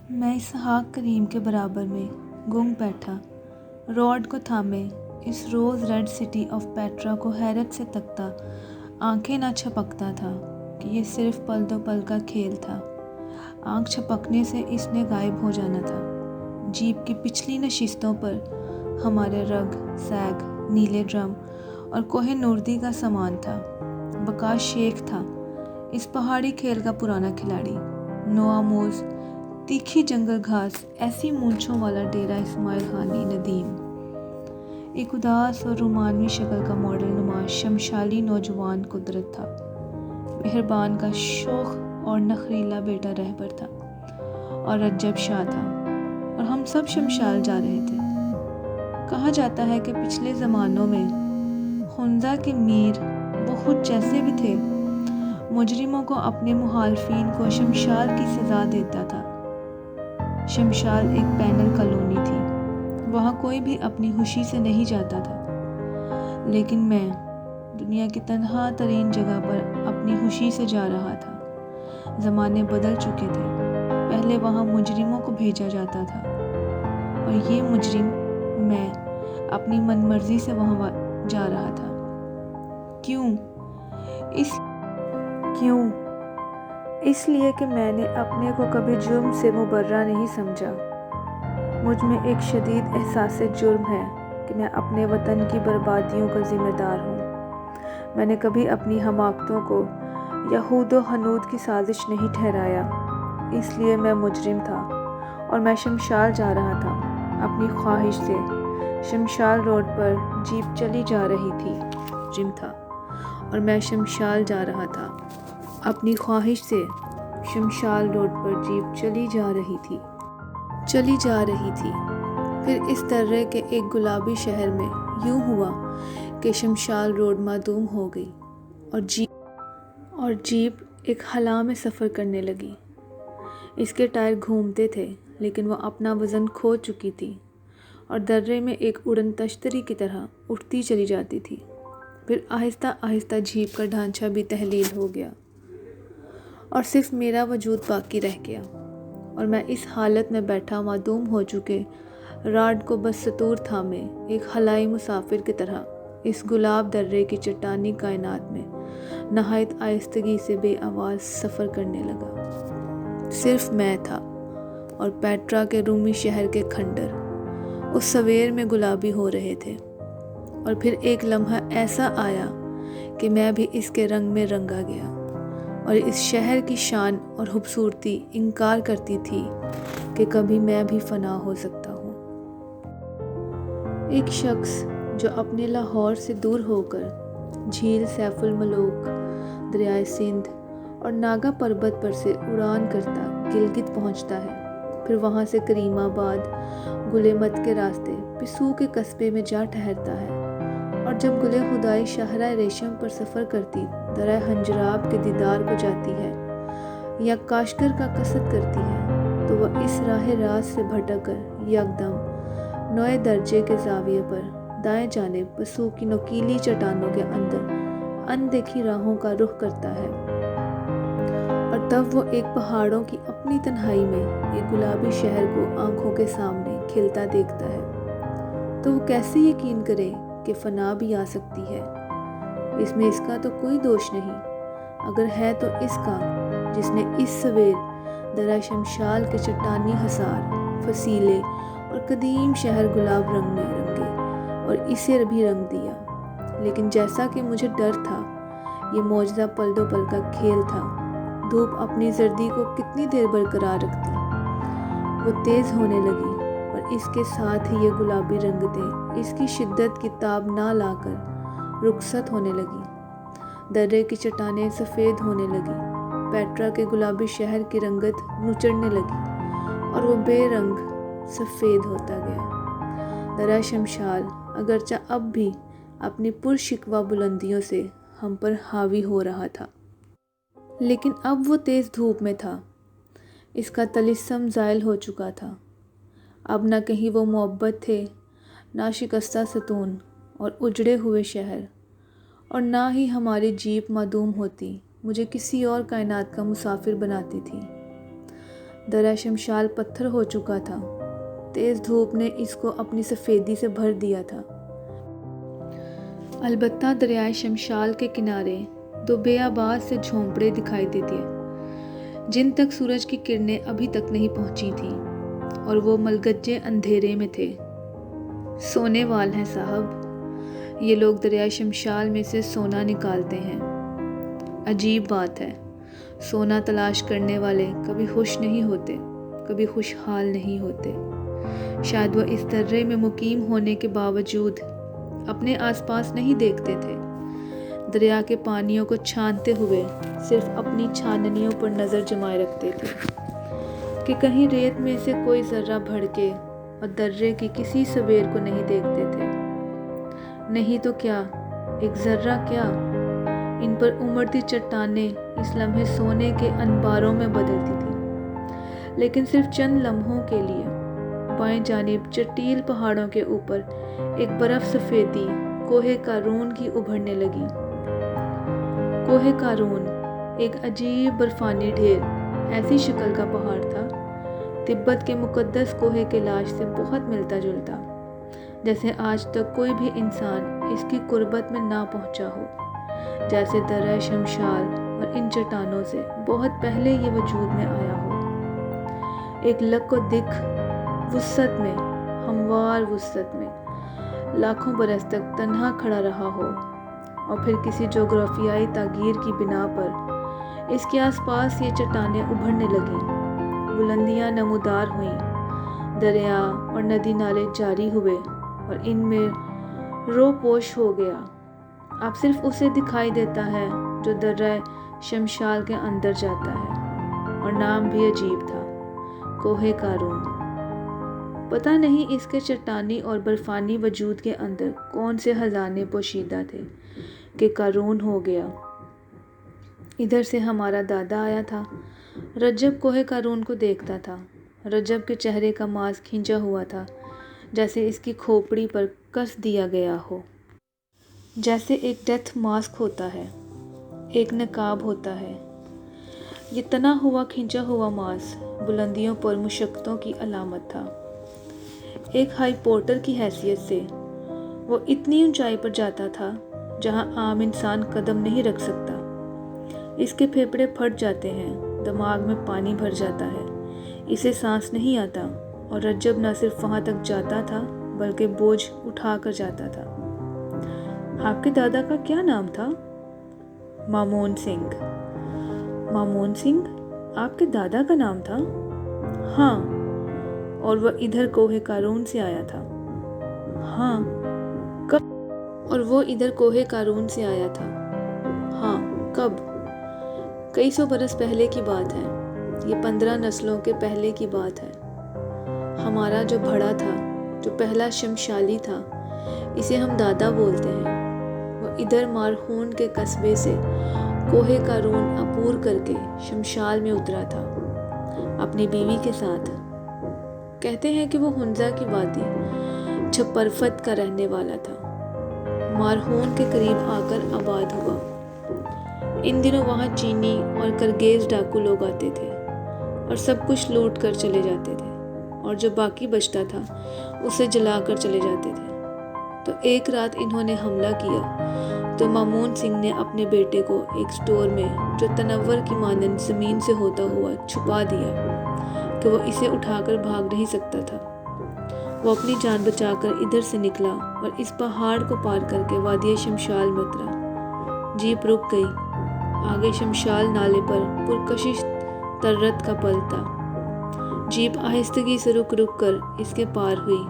میں اسحاق کریم کے برابر میں گنگ بیٹھا، روڈ کو تھامے اس rose red city of Petra کو حیرت سے تکتا، آنکھیں نہ چھپکتا تھا کہ یہ صرف پل دو پل کا کھیل تھا۔ آنکھ چھپکنے سے اس نے غائب ہو جانا تھا۔ جیپ کی پچھلی نشستوں پر ہمارے رگ، سیگ، نیلے ڈرم اور کوہ نوردی کا سامان تھا۔ وقاص شیخ تھا اس پہاڑی کھیل کا پرانا کھلاڑی۔ نو آموز، تیکھی جنگل گھاس، ایسی مونچھوں والا ڈیرہ اسماعیل خانی ندیم، ایک اداس اور رومانوی شکل کا ماڈل نما شمشالی نوجوان قدرت تھا۔ مہربان کا شوخ اور نخریلا بیٹا رہبر تھا اور رجب شاہ تھا، اور ہم سب شمشال جا رہے تھے۔ کہا جاتا ہے کہ پچھلے زمانوں میں خنزہ کے میر وہ خود جیسے بھی تھے، مجرموں کو اپنے مخالفین کو شمشال کی سزا دیتا تھا۔ شمشال ایک پینل کالونی تھی، وہاں کوئی بھی اپنی خوشی سے نہیں جاتا تھا، لیکن میں دنیا کی تنہا ترین جگہ پر اپنی خوشی سے جا رہا تھا۔ زمانے بدل چکے تھے، پہلے وہاں مجرموں کو بھیجا جاتا تھا، اور یہ مجرم میں اپنی من مرضی سے وہاں جا رہا تھا۔ کیوں؟ اس لیے کہ میں نے اپنے کو کبھی جرم سے مبرہ نہیں سمجھا۔ مجھ میں ایک شدید احساس جرم ہے کہ میں اپنے وطن کی بربادیوں کا ذمہ دار ہوں۔ میں نے کبھی اپنی حماقتوں کو یہود و ہنود کی سازش نہیں ٹھہرایا، اس لیے میں مجرم تھا، اور میں شمشال جا رہا تھا اپنی خواہش سے۔ شمشال روڈ پر جیپ چلی جا رہی تھی، مجرم تھا، اور میں شمشال جا رہا تھا اپنی خواہش سے۔ شمشال روڈ پر جیپ چلی جا رہی تھی۔ پھر اس درے کے ایک گلابی شہر میں یوں ہوا کہ شمشال روڈ معدوم ہو گئی، اور جیپ ایک خلا میں سفر کرنے لگی۔ اس کے ٹائر گھومتے تھے، لیکن وہ اپنا وزن کھو چکی تھی، اور درے میں ایک اڑن تشتری کی طرح اٹھتی چلی جاتی تھی۔ پھر آہستہ آہستہ جیپ کا ڈھانچہ بھی تحلیل ہو گیا، اور صرف میرا وجود باقی رہ گیا، اور میں اس حالت میں بیٹھا معدوم ہو چکے راڈ کو بدستور تھامے ایک خلائی مسافر کی طرح اس گلاب درے کی چٹانی کائنات میں نہایت آہستگی سے بے آواز سفر کرنے لگا۔ صرف میں تھا، اور پیٹرا کے رومی شہر کے کھنڈر اس سویر میں گلابی ہو رہے تھے۔ اور پھر ایک لمحہ ایسا آیا کہ میں بھی اس کے رنگ میں رنگا گیا، اور اس شہر کی شان اور خوبصورتی انکار کرتی تھی کہ کبھی میں بھی فنا ہو سکتا ہوں۔ ایک شخص جو اپنے لاہور سے دور ہو کر جھیل سیف الملوک، دریائے سندھ اور ناگا پربت پر سے اڑان کرتا گلگت پہنچتا ہے، پھر وہاں سے کریم آباد، گلے مت کے راستے پسو کے قصبے میں جا ٹھہرتا ہے، اور جب گلے خدائی شاہراہ ریشم پر سفر کرتی درہ ہنجراب کے دیدار کو جاتی ہے یا کاشگر کا قصد کرتی ہے، تو وہ اس راہ راست سے بھٹک کر یکدم نوئے درجے کے زاویے پر دائیں جانب پسو کی نوکیلی چٹانوں کے اندر ان دیکھی راہوں کا رخ کرتا ہے، اور تب وہ ایک پہاڑوں کی اپنی تنہائی میں ایک گلابی شہر کو آنکھوں کے سامنے کھلتا دیکھتا ہے، تو وہ کیسے یقین کرے کہ فنا بھی آ سکتی ہے؟ اس میں اس کا تو کوئی دوش نہیں، اگر ہے تو اس کا جس نے اس سویر درہ شمشال کے چٹانی حصار، فسیلے اور قدیم شہر گلاب رنگ میں رنگے اور اسے بھی رنگ دیا۔ لیکن جیسا کہ مجھے ڈر تھا، یہ معجزہ پل دو پل کا کھیل تھا۔ دھوپ اپنی زردی کو کتنی دیر برقرار رکھتی، وہ تیز ہونے لگی، اور اس کے ساتھ ہی یہ گلابی رنگتیں اس کی شدت کی تاب نہ لا کر رخصت ہونے لگی۔ درے کی چٹانیں سفید ہونے لگی، پیٹرا کے گلابی شہر کی رنگت نچڑنے لگی، اور وہ بے رنگ سفید ہوتا گیا۔ درہ شمشال اگرچہ اب بھی اپنی پرشکوہ بلندیوں سے ہم پر حاوی ہو رہا تھا، لیکن اب وہ تیز دھوپ میں تھا، اس کا طلسم زائل ہو چکا تھا۔ اب نہ کہیں وہ معبد تھے، نہ شکستہ ستون اور اجڑے ہوئے شہر، اور نہ ہی ہماری جیپ معدوم ہوتی مجھے کسی اور کائنات کا مسافر بناتی تھی۔ دریا شمشال پتھر ہو چکا تھا، تیز دھوپ نے اس کو اپنی سفیدی سے بھر دیا تھا۔ البتہ دریائے شمشال کے کنارے دو بیاباں سے جھونپڑے دکھائی دیتے جن تک سورج کی کرنیں ابھی تک نہیں پہنچی تھیں، اور وہ ملگجے اندھیرے میں تھے۔ سونے وال ہیں صاحب، یہ لوگ دریائے شمشال میں سے سونا نکالتے ہیں۔ عجیب بات ہے، سونا تلاش کرنے والے کبھی خوش نہیں ہوتے، کبھی خوشحال نہیں ہوتے۔ شاید وہ اس درے میں مقیم ہونے کے باوجود اپنے آس پاس نہیں دیکھتے تھے، دریا کے پانیوں کو چھانتے ہوئے صرف اپنی چھاننیوں پر نظر جمائے رکھتے تھے کہ کہیں ریت میں سے کوئی ذرہ بھڑکے، اور درے کی کسی سویر کو نہیں دیکھتے تھے۔ نہیں تو کیا، ایک ذرہ کیا، ان پر امڑتی چٹانیں اس لمحے سونے کے انباروں میں بدلتی تھیں، لیکن صرف چند لمحوں کے لیے۔ بائیں جانب چٹیل پہاڑوں کے اوپر ایک برف سفیدی کوہ قارون کی ابھرنے لگی۔ کوہ قارون ایک عجیب برفانی ڈھیر، ایسی شکل کا پہاڑ تھا، تبت کے مقدس کوہ کیلاش سے بہت ملتا جلتا، جیسے آج تک کوئی بھی انسان اس کی قربت میں نہ پہنچا ہو، جیسے درہ شمشال اور ان چٹانوں سے بہت پہلے یہ وجود میں آیا ہو، ایک لک و دک وسعت میں، ہموار وسعت میں، لاکھوں برس تک تنہا کھڑا رہا ہو، اور پھر کسی جغرافیائی تغیر کی بنا پر اس کے آس پاس یہ چٹانیں ابھرنے لگیں، بلندیاں نمودار ہوئیں، دریا اور ندی نالے جاری ہوئے اور ان میں رو پوش ہو گیا۔ اب صرف اسے دکھائی دیتا ہے جو درہ شمشال کے اندر جاتا ہے، اور نام بھی عجیب تھا، کوہ قارون۔ پتہ نہیں اس کے چٹانی اور برفانی وجود کے اندر کون سے خزانے پوشیدہ تھے کہ قارون ہو گیا۔ ادھر سے ہمارا دادا آیا تھا، رجب کوہ قارون کو دیکھتا تھا۔ رجب کے چہرے کا ماس کھنچا ہوا تھا، جیسے اس کی کھوپڑی پر کس دیا گیا ہو، جیسے ایک ڈیتھ ماسک ہوتا ہے، ایک نقاب ہوتا ہے۔ یہ تنا ہوا کھنچا ہوا ماس بلندیوں پر مشقتوں کی علامت تھا۔ ایک ہائی پورٹر کی حیثیت سے وہ اتنی اونچائی پر جاتا تھا جہاں عام انسان قدم نہیں رکھ سکتا۔ اس کے پھیپھڑے پھٹ جاتے ہیں، دماغ میں پانی بھر جاتا ہے، اسے سانس نہیں آتا، اور رجب نہ صرف وہاں تک جاتا تھا بلکہ بوجھ اٹھا کر جاتا تھا۔ آپ کے دادا کا کیا نام تھا؟ مامون سنگھ۔ مامون سنگھ آپ کے دادا کا نام تھا؟ ہاں، اور وہ ادھر کوہ قارون سے آیا تھا۔ ہاں، کب؟ اور وہ ادھر کوہ قارون سے آیا تھا۔ ہاں، کب؟ کئی سو برس پہلے کی بات ہے، یہ 15 نسلوں کے پہلے کی بات ہے۔ ہمارا جو بڑا تھا، جو پہلا شمشالی تھا، اسے ہم دادا بولتے ہیں، وہ ادھر مارخون کے قصبے سے کوہ قارون عبور کر کے شمشال میں اترا تھا، اپنی بیوی کے ساتھ۔ کہتے ہیں کہ وہ ہنزا کی وادی چھپرفت کا رہنے والا تھا، مارخون کے قریب آ کر آباد ہوا۔ ان دنوں وہاں چینی اور کرگیز ڈاکو لوگ آتے تھے اور سب کچھ لوٹ کر چلے جاتے تھے، اور جو باقی بچتا تھا اسے جلا کر چلے جاتے تھے۔ تو ایک رات انہوں نے حملہ کیا تو مامون سنگھ نے اپنے بیٹے کو ایک سٹور میں جو تنور کی مانند زمین سے ہوتا ہوا چھپا دیا کہ وہ اسے اٹھا کر بھاگ نہیں سکتا تھا۔ وہ اپنی جان بچا کر ادھر سے نکلا اور اس پہاڑ کو پار کر کے وادی شمشال میں اترا۔ جیپ رک گئی، آگے شمشال نالے پر پرکشش ترت کا پل تھا۔ جیپ آہستگی سے رک رک کر اس کے پار ہوئی۔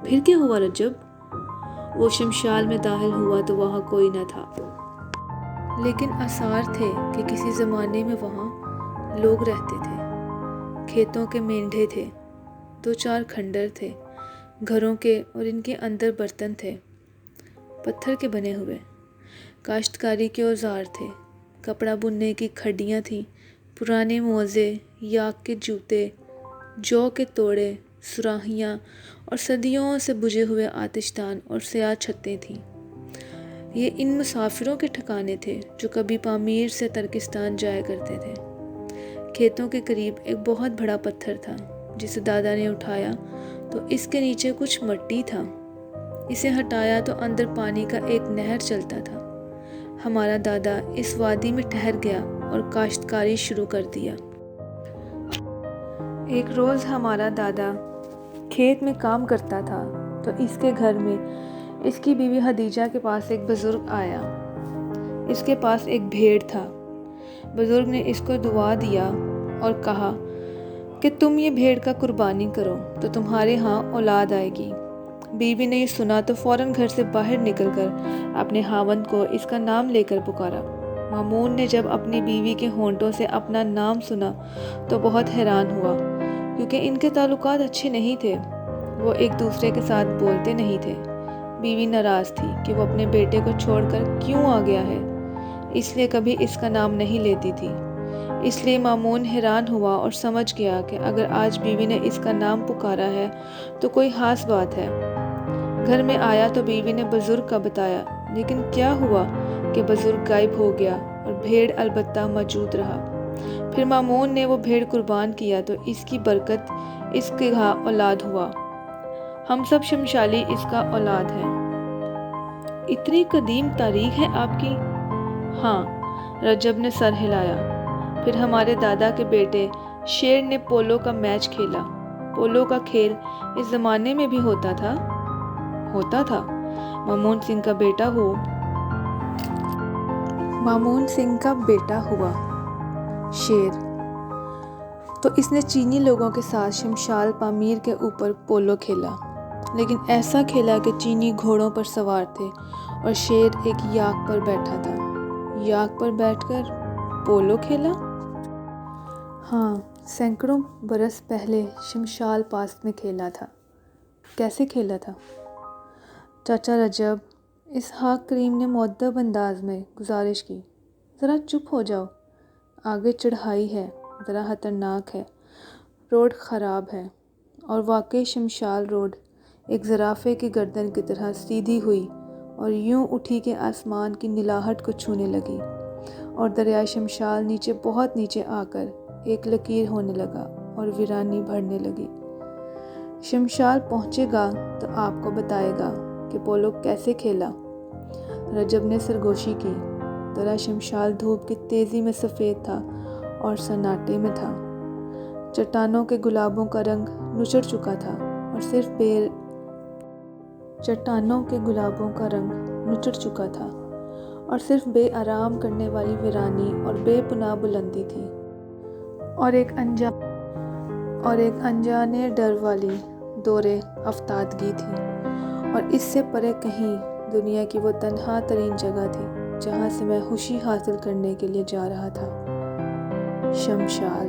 پھر کیا ہوا رجب؟ وہ شمشال میں داخل ہوا تو وہاں کوئی نہ تھا، لیکن آثار تھے کہ کسی زمانے میں وہاں لوگ رہتے تھے۔ کھیتوں کے مینڈھے تھے، 2-4 کھنڈر تھے، گھروں کے اور ان کے اندر برتن تھے، پتھر کے بنے ہوئے، کاشتکاری کے اوزار تھے، کپڑا بننے کی کھڈیاں تھیں، پرانے موزے، یاک کے جوتے، جو کے توڑے، سراہیاں اور صدیوں سے بجھے ہوئے آتش دان اور سیاہ چھتیں تھیں۔ یہ ان مسافروں کے ٹھکانے تھے جو کبھی پامیر سے ترکستان جایا کرتے تھے۔ کھیتوں کے قریب ایک بہت بڑا پتھر تھا جسے دادا نے اٹھایا تو اس کے نیچے کچھ مٹی تھا۔ اسے ہٹایا تو اندر پانی کا ایک نہر چلتا تھا۔ ہمارا دادا اس وادی میں ٹھہر گیا اور کاشتکاری شروع کر دیا۔ ایک روز ہمارا دادا کھیت میں کام کرتا تھا تو اس کے گھر میں اس کی بیوی خدیجہ کے پاس ایک بزرگ آیا۔ اس کے پاس ایک بھیڑ تھا۔ بزرگ نے اس کو دعا دیا اور کہا کہ تم یہ بھیڑ کا قربانی کرو تو تمہارے ہاں اولاد آئے گی۔ بیوی نے یہ سنا تو فوراً گھر سے باہر نکل کر اپنے خاوند کو اس کا نام لے کر پکارا۔ مامون نے جب اپنی بیوی کے ہونٹوں سے اپنا نام سنا تو بہت حیران ہوا، کیونکہ ان کے تعلقات اچھے نہیں تھے، وہ ایک دوسرے کے ساتھ بولتے نہیں تھے۔ بیوی ناراض تھی کہ وہ اپنے بیٹے کو چھوڑ کر کیوں آ گیا ہے، اس لیے کبھی اس کا نام نہیں لیتی تھی۔ اس لیے مامون حیران ہوا اور سمجھ گیا کہ اگر آج بیوی نے اس کا نام پکارا ہے تو کوئی خاص بات ہے۔ گھر میں آیا تو بیوی نے بزرگ کا بتایا، لیکن کیا ہوا کہ بزرگ غائب ہو گیا اور بھیڑ البتہ موجود رہا۔ پھر مامون نے وہ بھیڑ قربان کیا تو اس کی برکت اس کے ہاں اولاد ہوا۔ ہم سب شمشالی اس کا اولاد ہیں۔ اتنی قدیم تاریخ ہے آپ کی؟ ہاں، رجب نے سر ہلایا۔ پھر ہمارے دادا کے بیٹے شیر نے پولو کا میچ کھیلا۔ پولو کا کھیل اس زمانے میں بھی ہوتا تھا؟ ہوتا تھا۔ مامون سنگھ کا بیٹا ہو۔ مامون سنگھ کا بیٹا ہوا شیر، تو اس نے چینی لوگوں کے ساتھ شمشال پامیر کے اوپر پولو کھیلا، لیکن ایسا کھیلا کہ چینی گھوڑوں پر سوار تھے اور شیر ایک یاک پر بیٹھا تھا۔ یاک پر بیٹھ کر پولو کھیلا؟ ہاں، سینکڑوں برس پہلے شمشال پاس میں کھیلا تھا۔ کیسے کھیلا تھا؟ چاچا رجب، اسحاق کریم نے مؤدب انداز میں گزارش کی، ذرا چپ ہو جاؤ، آگے چڑھائی ہے، ذرا خطرناک ہے، روڈ خراب ہے۔ اور واقعی شمشال روڈ ایک زرافے کی گردن کی طرح سیدھی ہوئی اور یوں اٹھی کہ آسمان کی نیلاہٹ کو چھونے لگی، اور دریائے شمشال نیچے بہت نیچے آ کر ایک لکیر ہونے لگا اور ویرانی بڑھنے لگی۔ شمشال پہنچے گا تو آپ کو بتائے گا کہ پولو کیسے کھیلا۔ رجب نے سرگوشی کی۔ درا شمشال دھوپ کی تیزی میں سفید تھا اور سناٹے میں تھا۔ چٹانوں کے گلابوں کا رنگ نچڑ چکا تھا اور صرف بے آرام کرنے والی ویرانی اور بے پناہ بلندی تھی، اور ایک انجانے ڈر والی دورے افتادگی تھی، اور اس سے پرے کہیں دنیا کی وہ تنہا ترین جگہ تھی جہاں سے میں خوشی حاصل کرنے کے لیے جا رہا تھا۔ شمشال۔